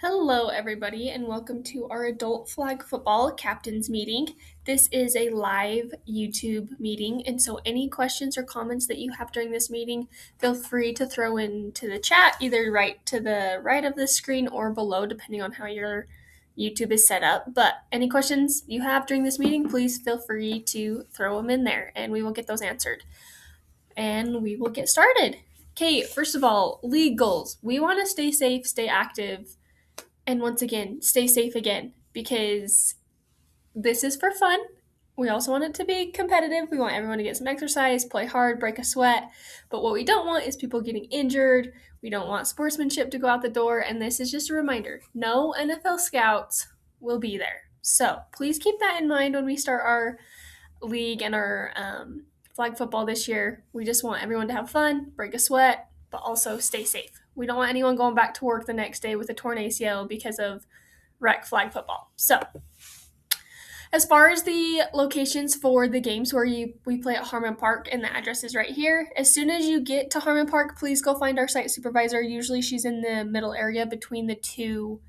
Hello, everybody, and welcome to our adult flag football captains meeting. This is a live YouTube meeting, and so any questions or comments that you have during this meeting, feel free to throw into the chat, either right to the right of the screen or below, depending on how your YouTube is set up. But any questions you have during this meeting, please feel free to throw them in there, and we will get those answered. And we will get started. Okay, first of all, league goals. We want to stay safe, stay active, and once again, stay safe again because this is for fun. We also want it to be competitive. We want everyone to get some exercise, play hard, break a sweat. But what we don't want is people getting injured. We don't want sportsmanship to go out the door. And this is just a reminder, no NFL scouts will be there. So please keep that in mind when we start our league and our flag football this year. We just want everyone to have fun, break a sweat, but also stay safe. We don't want anyone going back to work the next day with a torn ACL because of rec flag football. So, as far as the locations for the games where we play at Harmon Park, and the address is right here. As soon as you get to Harmon Park, please go find our site supervisor. Usually she's in the middle area between the two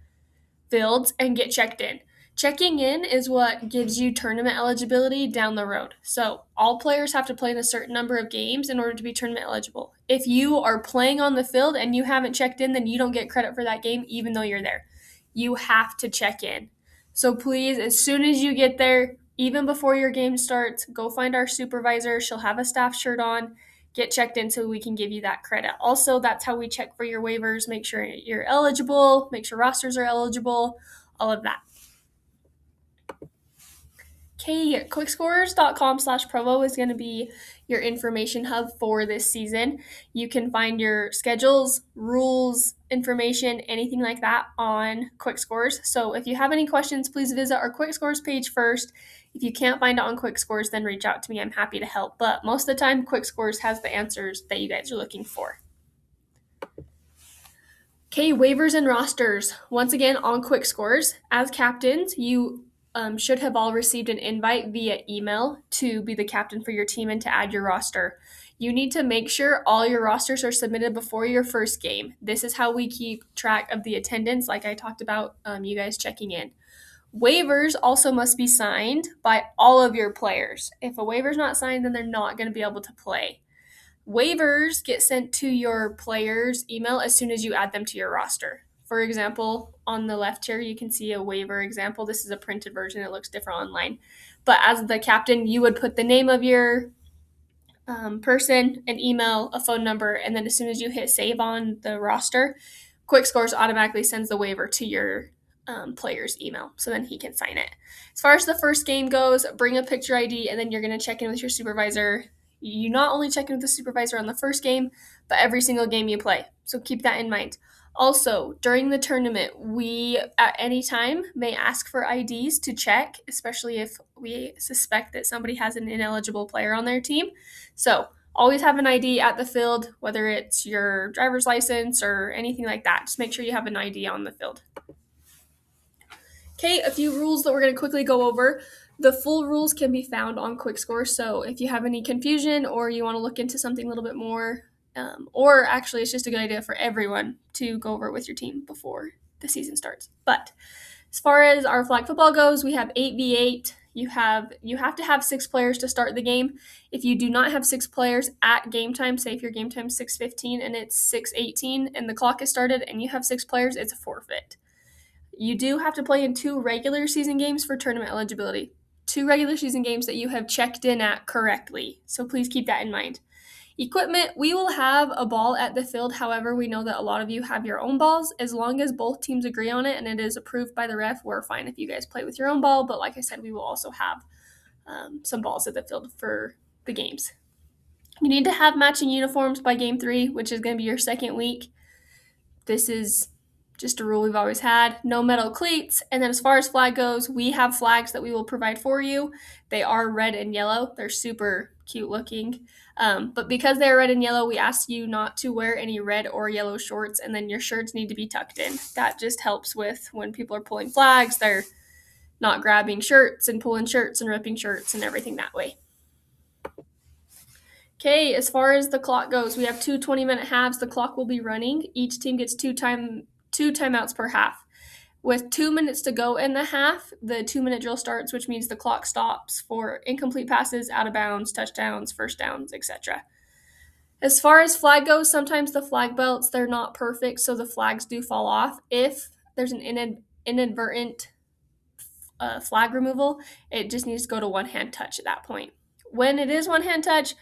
fields and get checked in. Checking in is what gives you tournament eligibility down the road. So all players have to play in a certain number of games in order to be tournament eligible. If you are playing on the field and you haven't checked in, then you don't get credit for that game even though you're there. You have to check in. So please, as soon as you get there, even before your game starts, go find our supervisor. She'll have a staff shirt on. Get checked in so we can give you that credit. Also, that's how we check for your waivers, make sure you're eligible, make sure rosters are eligible, all of that. Okay, quickscorers.com/provo is going to be your information hub for this season. You can find your schedules, rules, information, anything like that on Quick Scores. So if you have any questions, please visit our Quick Scores page first. If you can't find it on Quick Scores, then reach out to me. I'm happy to help. But most of the time, Quick Scores has the answers that you guys are looking for. Okay, waivers and rosters. Once again, on Quick Scores, as captains, you should have all received an invite via email to be the captain for your team and to add your roster. You need to make sure all your rosters are submitted before your first game. This is how we keep track of the attendance, like I talked about, you guys checking in. Waivers also must be signed by all of your players. If a waiver is not signed, then they're not going to be able to play. Waivers get sent to your players' email as soon as you add them to your roster. For example, on the left here, you can see a waiver example. This is a printed version. It looks different online. But as the captain, you would put the name of your person, an email, a phone number, and then as soon as you hit save on the roster, Quick Scores automatically sends the waiver to your player's email, so then he can sign it. As far as the first game goes, bring a picture ID, and then you're going to check in with your supervisor. You not only check in with the supervisor on the first game, but every single game you play. So keep that in mind. Also, during the tournament, we at any time may ask for IDs to check, especially if we suspect that somebody has an ineligible player on their team. So always have an ID at the field, whether it's your driver's license or anything like that. Just make sure you have an ID on the field. Okay, a few rules that we're going to quickly go over. The full rules can be found on QuickScore, so if you have any confusion or you want to look into something a little bit more, or actually it's just a good idea for everyone to go over it with your team before the season starts. But as far as our flag football goes, we have 8v8. You have to have 6 players to start the game. If you do not have 6 players at game time, say if your game time is 6:15 and it's 6:18 and the clock is started and you have 6 players, it's a forfeit. You do have to play in 2 regular season games for tournament eligibility. 2 regular season games that you have checked in at correctly. So please keep that in mind. Equipment, we will have a ball at the field. However, we know that a lot of you have your own balls. As long as both teams agree on it and it is approved by the ref, we're fine if you guys play with your own ball. But like I said, we will also have some balls at the field for the games. You need to have matching uniforms by game 3, which is going to be your second week. This is just a rule we've always had. No metal cleats. And then as far as flag goes, we have flags that we will provide for you. They are red and yellow. They're super cute looking. But because they're red and yellow, we ask you not to wear any red or yellow shorts, and then your shirts need to be tucked in. That just helps with when people are pulling flags, they're not grabbing shirts and pulling shirts and ripping shirts and everything that way. Okay, as far as the clock goes, we have 2 20-minute halves. The clock will be running. Each team gets 2 2 timeouts per half. With 2 minutes to go in the half, the 2-minute drill starts, which means the clock stops for incomplete passes, out of bounds, touchdowns, first downs, etc. As far as flag goes, sometimes the flag belts, they're not perfect, so the flags do fall off. If there's an inadvertent flag removal, it just needs to go to one hand touch at that point. When it is one hand touch,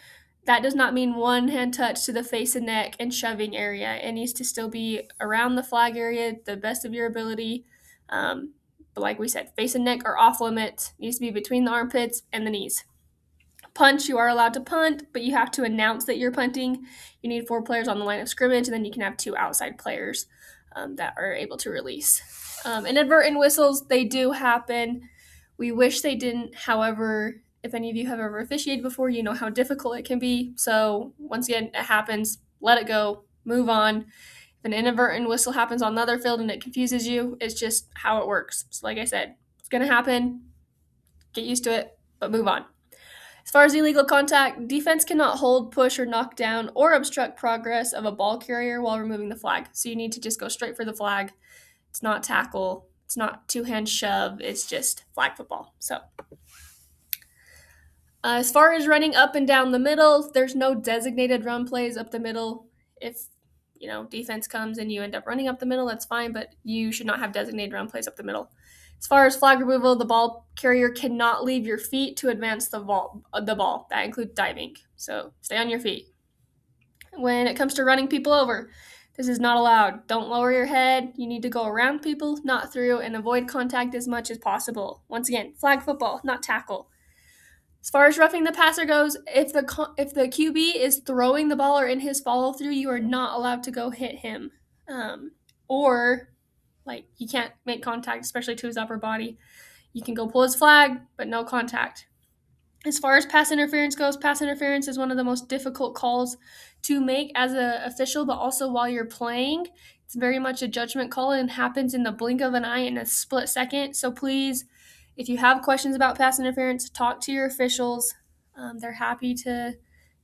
that does not mean one hand touch to the face and neck and shoving area. It needs to still be around the flag area, the best of your ability. But like we said, face and neck are off limits. It needs to be between the armpits and the knees. Punch, you are allowed to punt, but you have to announce that you're punting. You need 4 players on the line of scrimmage, and then you can have 2 outside players that are able to release. Inadvertent whistles, they do happen. We wish they didn't. However, if any of you have ever officiated before, you know how difficult it can be. So once again, it happens. Let it go. Move on. If an inadvertent whistle happens on another field and it confuses you, it's just how it works. So like I said, it's going to happen. Get used to it, but move on. As far as illegal contact, defense cannot hold, push, or knock down or obstruct progress of a ball carrier while removing the flag. So you need to just go straight for the flag. It's not tackle. It's not 2-hand shove. It's just flag football. So as far as running up and down the middle, there's no designated run plays up the middle. If defense comes and you end up running up the middle, that's fine, but you should not have designated run plays up the middle. As far as flag removal, the ball carrier cannot leave your feet to advance the ball. That includes diving. So stay on your feet. When it comes to running people over, this is not allowed. Don't lower your head. You need to go around people, not through, and avoid contact as much as possible. Once again, flag football, not tackle. As far as roughing the passer goes, if the QB is throwing the ball or in his follow through, you are not allowed to go hit him, or you can't make contact, especially to his upper body. You can go pull his flag, but no contact. As far as pass interference goes, pass interference is one of the most difficult calls to make as an official, but also while you're playing. It's very much a judgment call and happens in the blink of an eye in a split second. So please, if you have questions about pass interference, talk to your officials. They're happy to,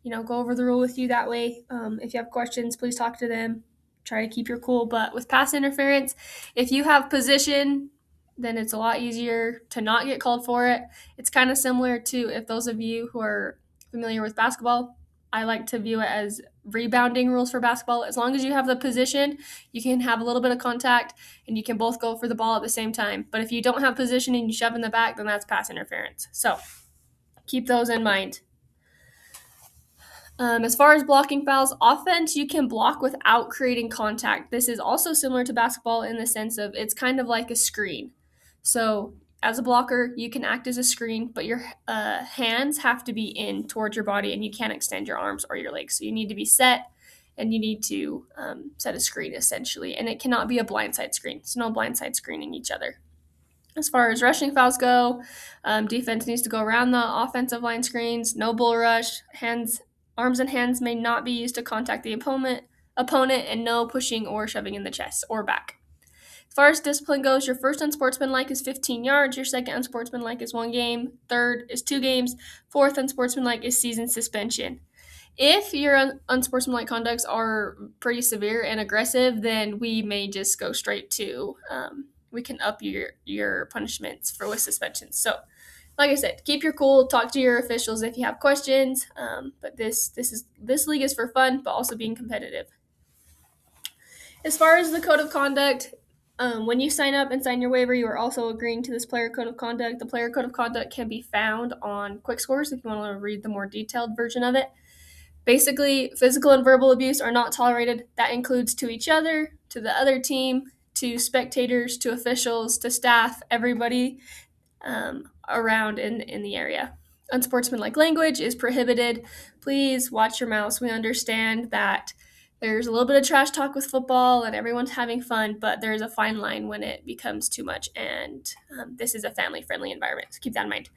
go over the rule with you that way. If you have questions, please talk to them. Try to keep your cool. But with pass interference, if you have position, then it's a lot easier to not get called for it. It's kind of similar to, if those of you who are familiar with basketball, I like to view it as rebounding rules for basketball. As long as you have the position, you can have a little bit of contact and you can both go for the ball at the same time. But if you don't have position and you shove in the back, then that's pass interference. So keep those in mind. As far as blocking fouls, offense, you can block without creating contact. This is also similar to basketball in the sense of it's kind of like a screen. So as a blocker, you can act as a screen, but your hands have to be in towards your body and you can't extend your arms or your legs. So you need to be set and you need to set a screen essentially. And it cannot be a blindside screen. So no blindside screening each other. As far as rushing fouls go, defense needs to go around the offensive line screens. No bull rush. Arms and hands may not be used to contact the opponent, and no pushing or shoving in the chest or back. As far as discipline goes, your first unsportsmanlike is 15 yards, your second unsportsmanlike is 1 game, third is 2 games, fourth unsportsmanlike is season suspension. If your unsportsmanlike conducts are pretty severe and aggressive, then we may just go straight to, we can up your punishments with suspensions. So, like I said, keep your cool, talk to your officials if you have questions, but this league is for fun, but also being competitive. As far as the code of conduct, when you sign up and sign your waiver, you are also agreeing to this player code of conduct. The player code of conduct can be found on Quick Scores if you want to read the more detailed version of it. Basically, physical and verbal abuse are not tolerated. That includes to each other, to the other team, to spectators, to officials, to staff, everybody around in the area. Unsportsmanlike language is prohibited. Please watch your mouths. We understand that there's a little bit of trash talk with football and everyone's having fun, but there's a fine line when it becomes too much, and this is a family-friendly environment, so keep that in mind.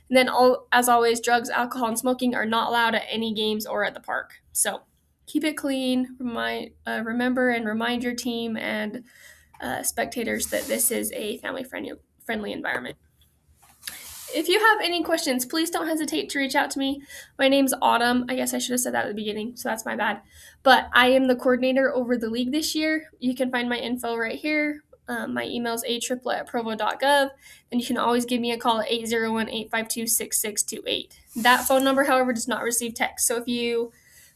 And then, as always, drugs, alcohol, and smoking are not allowed at any games or at the park. So keep it clean. Remember and remind your team and spectators that this is a family-friendly environment. If you have any questions, please don't hesitate to reach out to me. My name's Autumn. I guess I should have said that at the beginning, so that's my bad. But I am the coordinator over the league this year. You can find my info right here. My email is atriplet@provo.gov, and you can always give me a call at 801-852-6628. That phone number, however, does not receive text. So if you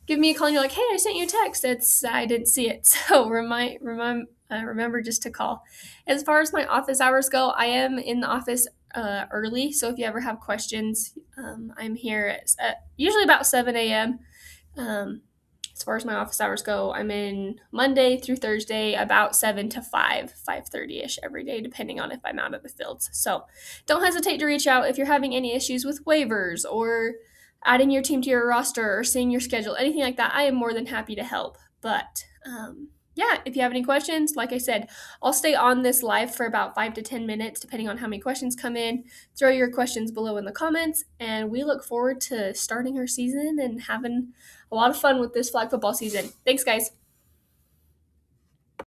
give me a call and you're like, "Hey, I sent you a text," I didn't see it. So remember just to call. As far as my office hours go, I am in the office early. So if you ever have questions, I'm here at usually about 7 a.m. Um, as far as my office hours go, I'm in Monday through Thursday about 7 to 5:30ish every day, depending on if I'm out of the fields. So don't hesitate to reach out if you're having any issues with waivers or adding your team to your roster or seeing your schedule, anything like that. I am more than happy to help. But yeah, if you have any questions, like I said, I'll stay on this live for about 5 to 10 minutes, depending on how many questions come in. Throw your questions below in the comments, and we look forward to starting our season and having a lot of fun with this flag football season. Thanks, guys.